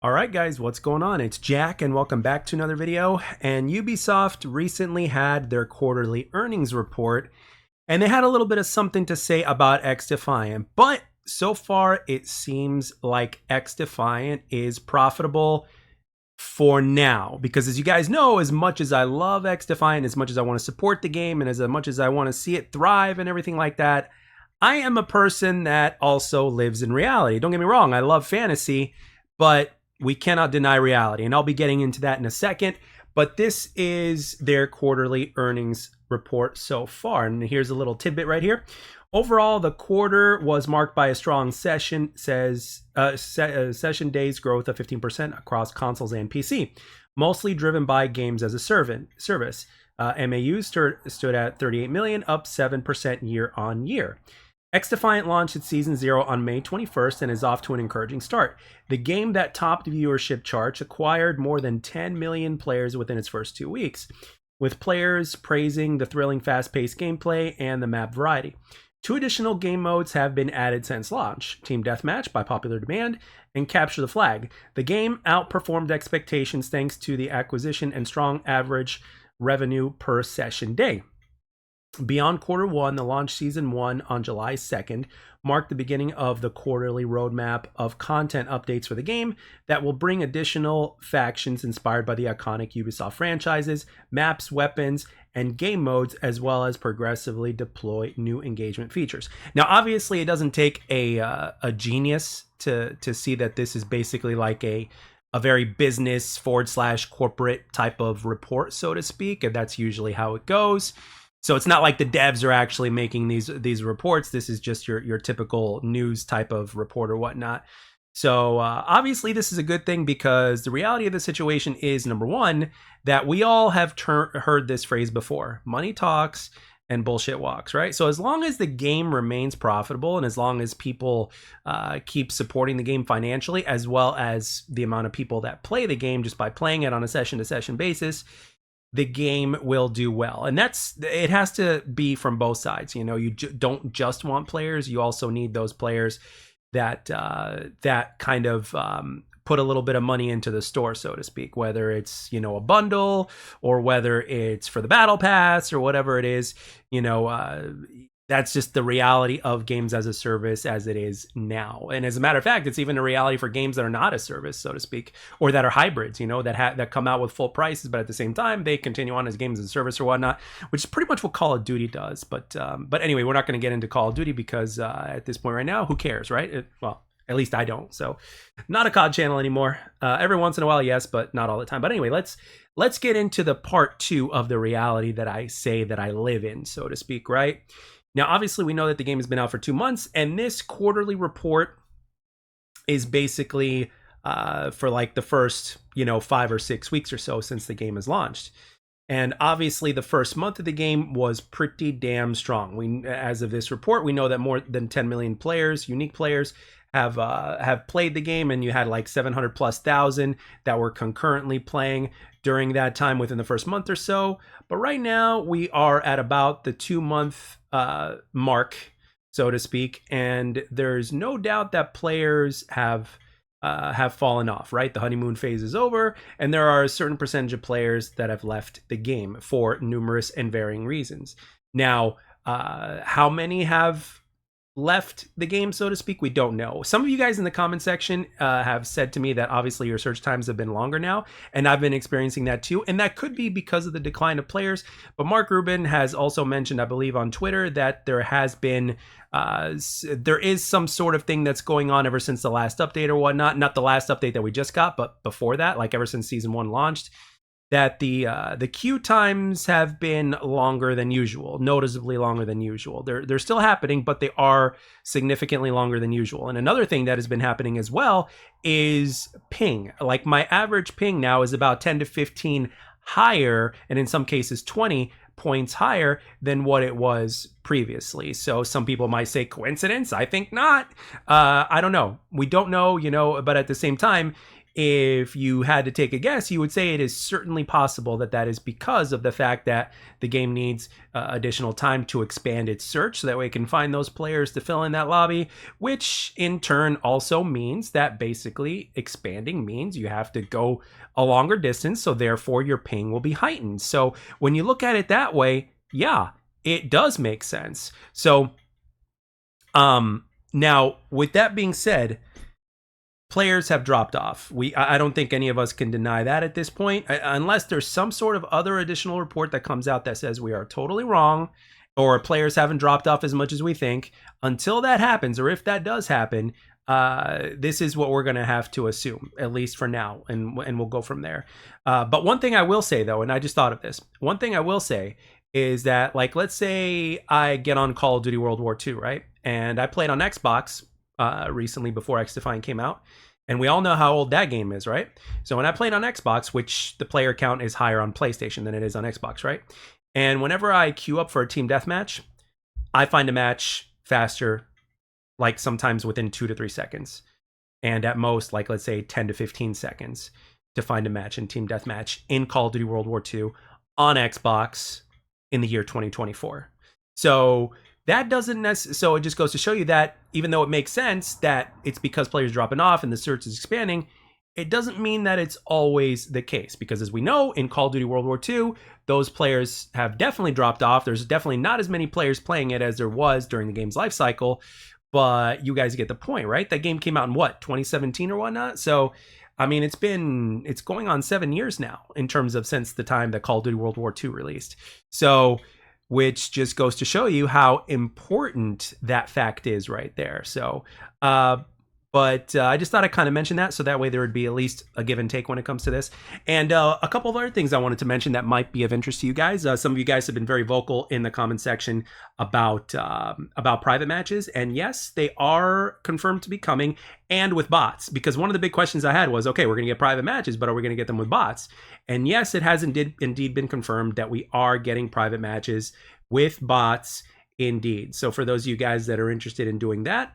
All right, guys, what's going on? It's Jack, and welcome back to another video. And Ubisoft recently had their quarterly earnings report, and they had a little bit of something to say about XDefiant. But so far, it seems like XDefiant is profitable for now. Because as you guys know, as much as I love XDefiant, as much as I want to support the game, and as much as I want to see it thrive and everything like that, I am a person that also lives in reality. Don't get me wrong, I love fantasy, but we cannot deny reality, and I'll be getting into that in a second. But this is their quarterly earnings report so far, and here's a little tidbit right here. Overall, the quarter was marked by a strong session days growth of 15% across consoles and PC, mostly driven by games as a service. MAU stood at 38 million, up 7% year on year. XDefiant launched its Season 0 on May 21st and is off to an encouraging start. The game that topped viewership charts acquired more than 10 million players within its first 2 weeks, with players praising the thrilling fast-paced gameplay and the map variety. 2 additional game modes have been added since launch: Team Deathmatch by popular demand and Capture the Flag. The game outperformed expectations thanks to the acquisition and strong average revenue per session day. Beyond Quarter 1, the launch Season 1 on July 2nd marked the beginning of the quarterly roadmap of content updates for the game that will bring additional factions inspired by the iconic Ubisoft franchises, maps, weapons, and game modes, as well as progressively deploy new engagement features. Now, obviously, it doesn't take a genius to see that this is basically like a very business / corporate type of report, so to speak, and that's usually how it goes. So it's not like the devs are actually making these reports. This is just your typical news type of report or whatnot. So obviously this is a good thing, because the reality of the situation is, number one, that we all have heard this phrase before: money talks and bullshit walks, right? So as long as the game remains profitable, and as long as people keep supporting the game financially, as well as the amount of people that play the game just by playing it on a session-to-session basis, the game will do well. And it has to be from both sides. You know, you don't just want players, you also need those players that kind of put a little bit of money into the store, so to speak, whether it's, you know, a bundle, or whether it's for the battle pass, or whatever it is. You know, that's just the reality of games as a service as it is now. And as a matter of fact, it's even a reality for games that are not a service, so to speak, or that are hybrids, you know, that come out with full prices, but at the same time, they continue on as games as a service or whatnot, which is pretty much what Call of Duty does. But anyway, we're not going to get into Call of Duty, because at this point right now, who cares, right? Well, at least I don't. So not a COD channel anymore. Every once in a while, yes, but not all the time. But anyway, let's get into the part 2 of the reality that I say that I live in, so to speak, right? Now, obviously, we know that the game has been out for 2 months, and this quarterly report is basically for like the first, 5 or 6 weeks or so since the game has launched. And obviously, the first month of the game was pretty damn strong. As of this report, we know that more than 10 million players, unique players, have played the game, and you had like 700,000+ that were concurrently playing during that time within the first month or so. But right now we are at about the 2-month mark, so to speak, and there's no doubt that players have fallen off, right? The honeymoon phase is over, and there are a certain percentage of players that have left the game for numerous and varying reasons. Now, how many have left the game, so to speak, we don't know. Some of you guys in the comment section have said to me that obviously your search times have been longer now, and I've been experiencing that too, and that could be because of the decline of players. But Mark Rubin has also mentioned, I believe on Twitter, that there has been there is some sort of thing that's going on ever since the last update or whatnot. Not the last update that we just got, but before that, like ever since Season 1 launched, that the queue times have been longer than usual, noticeably longer than usual. They're still happening, but they are significantly longer than usual. And another thing that has been happening as well is ping. Like, my average ping now is about 10 to 15 higher, and in some cases 20 points higher than what it was previously. So some people might say coincidence. I think not. I don't know. We don't know, but at the same time, if you had to take a guess, you would say it is certainly possible that that is because of the fact that the game needs additional time to expand its search so that way it can find those players to fill in that lobby, which in turn also means that basically expanding means you have to go a longer distance, so therefore your ping will be heightened. So when you look at it that way, yeah, it does make sense. So now with that being said, players have dropped off. I don't think any of us can deny that at this point, unless there's some sort of other additional report that comes out that says we are totally wrong, or players haven't dropped off as much as we think. Until that happens, or if that does happen, this is what we're going to have to assume, at least for now, and we'll go from there. But one thing I will say, though, and I just thought of this, one thing I will say is that, like, let's say I get on Call of Duty World War II, right? And I played on Xbox recently before XDefiant came out. And we all know how old that game is, right? So when I played on Xbox, which the player count is higher on PlayStation than it is on Xbox, right? And whenever I queue up for a team deathmatch, I find a match faster, like sometimes within 2 to 3 seconds. And at most, like let's say 10 to 15 seconds to find a match in team deathmatch in Call of Duty World War II on Xbox in the year 2024. So that doesn't necessarily, so it just goes to show you that even though it makes sense that it's because players are dropping off and the search is expanding, it doesn't mean that it's always the case. Because as we know, in Call of Duty World War II, those players have definitely dropped off. There's definitely not as many players playing it as there was during the game's life cycle. But you guys get the point, right? That game came out in what, 2017 or whatnot? So, I mean, it's going on 7 years now in terms of since the time that Call of Duty World War II released. So, which just goes to show you how important that fact is right there. So, but I just thought I'd kind of mention that, so that way there would be at least a give and take when it comes to this. And a couple of other things I wanted to mention that might be of interest to you guys. Some of you guys have been very vocal in the comment section about private matches, and yes, they are confirmed to be coming, and with bots. Because one of the big questions I had was, okay, we're going to get private matches, but are we going to get them with bots? And yes, it has indeed been confirmed that we are getting private matches with bots, indeed. So for those of you guys that are interested in doing that,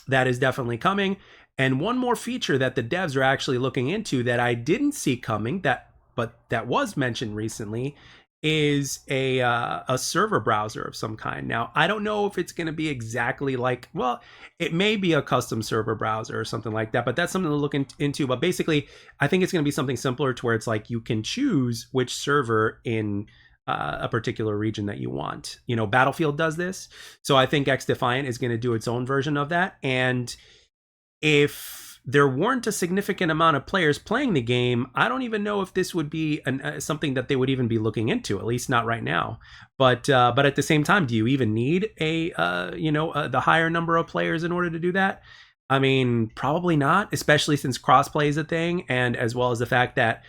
that is definitely coming. And one more feature that the devs are actually looking into that I didn't see coming, but that was mentioned recently, is a server browser of some kind. Now, I don't know if it's going to be exactly like, well, it may be a custom server browser or something like that, but that's something to look into. But basically, I think it's going to be something simpler to where it's like you can choose which server in a particular region that you want. You know, Battlefield does this. So I think XDefiant is going to do its own version of that. And if there weren't a significant amount of players playing the game, I don't even know if this would be something that they would even be looking into, at least not right now. But at the same time, do you even need the higher number of players in order to do that? I mean, probably not, especially since crossplay is a thing, and as well as the fact that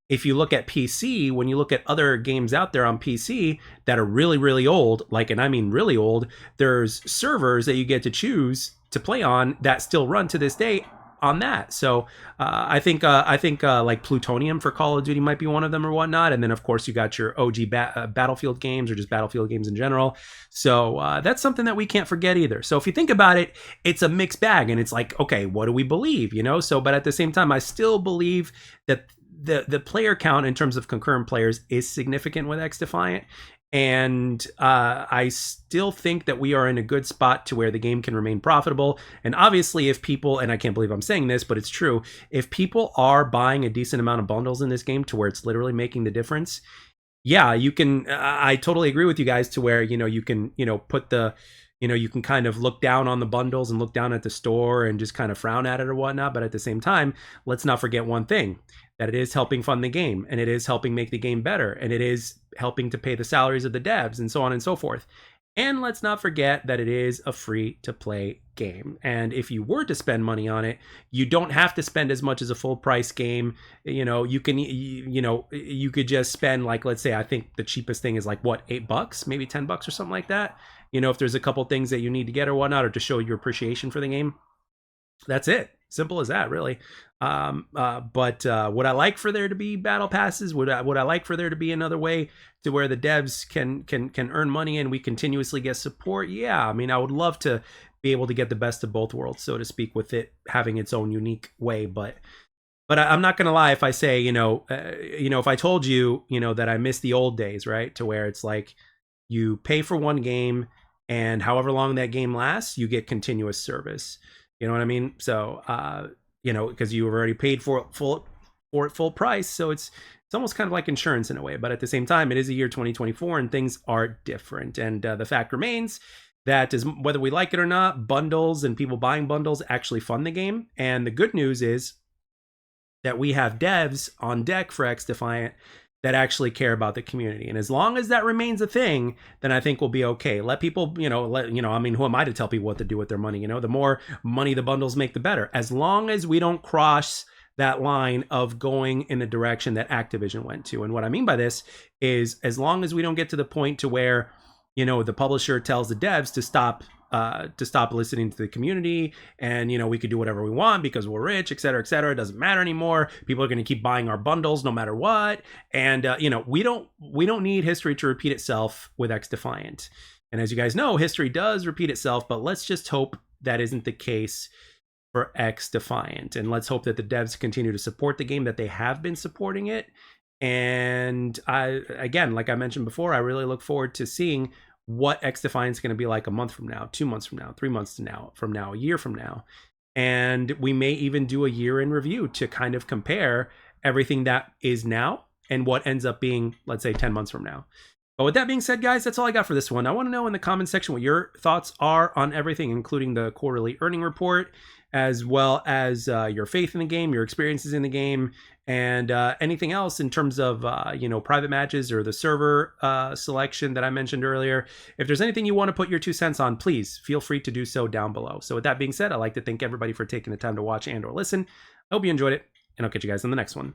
if you look at PC, when you look at other games out there on PC that are really, really old, and I mean really old, there's servers that you get to choose to play on that still run to this day on that. So I think like Plutonium for Call of Duty might be one of them or whatnot. And then of course you got your OG Battlefield games or just Battlefield games in general. So that's something that we can't forget either. So if you think about it, it's a mixed bag, and it's like, okay, what do we believe? So, but at the same time, I still believe that the player count in terms of concurrent players is significant with XDefiant. And I still think that we are in a good spot to where the game can remain profitable. And obviously, if people, and I can't believe I'm saying this, but it's true, if people are buying a decent amount of bundles in this game to where it's literally making the difference, yeah, you can. I totally agree with you guys to where, you can, put the, you can kind of look down on the bundles and look down at the store and just kind of frown at it or whatnot. But at the same time, let's not forget one thing, that it is helping fund the game, and it is helping make the game better, and it is helping to pay the salaries of the devs and so on and so forth. And let's not forget that it is a free-to-play game. And if you were to spend money on it, you don't have to spend as much as a full-price game. You could just spend, like, let's say, I think the cheapest thing is like, what, $8, maybe $10 or something like that. If there's a couple things that you need to get or whatnot, or to show your appreciation for the game. That's it. Simple as that, really. But would I like for there to be battle passes? Would I like for there to be another way to where the devs can earn money and we continuously get support? Yeah, I mean, I would love to be able to get the best of both worlds, so to speak, with it having its own unique way. But But I'm not gonna lie if I say, if I told you, that I miss the old days, right? To where it's like you pay for one game, and however long that game lasts, you get continuous service. You know what I mean? So, because you already paid for it full price, so it's almost kind of like insurance in a way. But at the same time, it is a year 2024, and things are different. And the fact remains that is, whether we like it or not, bundles and people buying bundles actually fund the game. And the good news is that we have devs on deck for XDefiant that actually care about the community. And as long as that remains a thing, then I think we'll be okay. Let people, I mean, who am I to tell people what to do with their money? The more money the bundles make, the better. As long as we don't cross that line of going in the direction that Activision went to. And what I mean by this is, as long as we don't get to the point to where, the publisher tells the devs to stop listening to the community, and we could do whatever we want because we're rich, et cetera, et cetera. It doesn't matter anymore. People are going to keep buying our bundles no matter what. And we don't need history to repeat itself with XDefiant. And as you guys know, history does repeat itself, but let's just hope that isn't the case for XDefiant. And let's hope that the devs continue to support the game, that they have been supporting it. And again, like I mentioned before, I really look forward to seeing what XDefiant is going to be like a month from now, 2 months from now, 3 months from now, a year from now. And we may even do a year in review to kind of compare everything that is now and what ends up being, let's say, 10 months from now. But with that being said, guys, that's all I got for this one. I want to know in the comment section what your thoughts are on everything, including the quarterly earning report, as well as your faith in the game, your experiences in the game, and anything else in terms of, private matches or the server selection that I mentioned earlier. If there's anything you want to put your 2 cents on, please feel free to do so down below. So with that being said, I'd like to thank everybody for taking the time to watch and or listen. I hope you enjoyed it, and I'll catch you guys in the next one.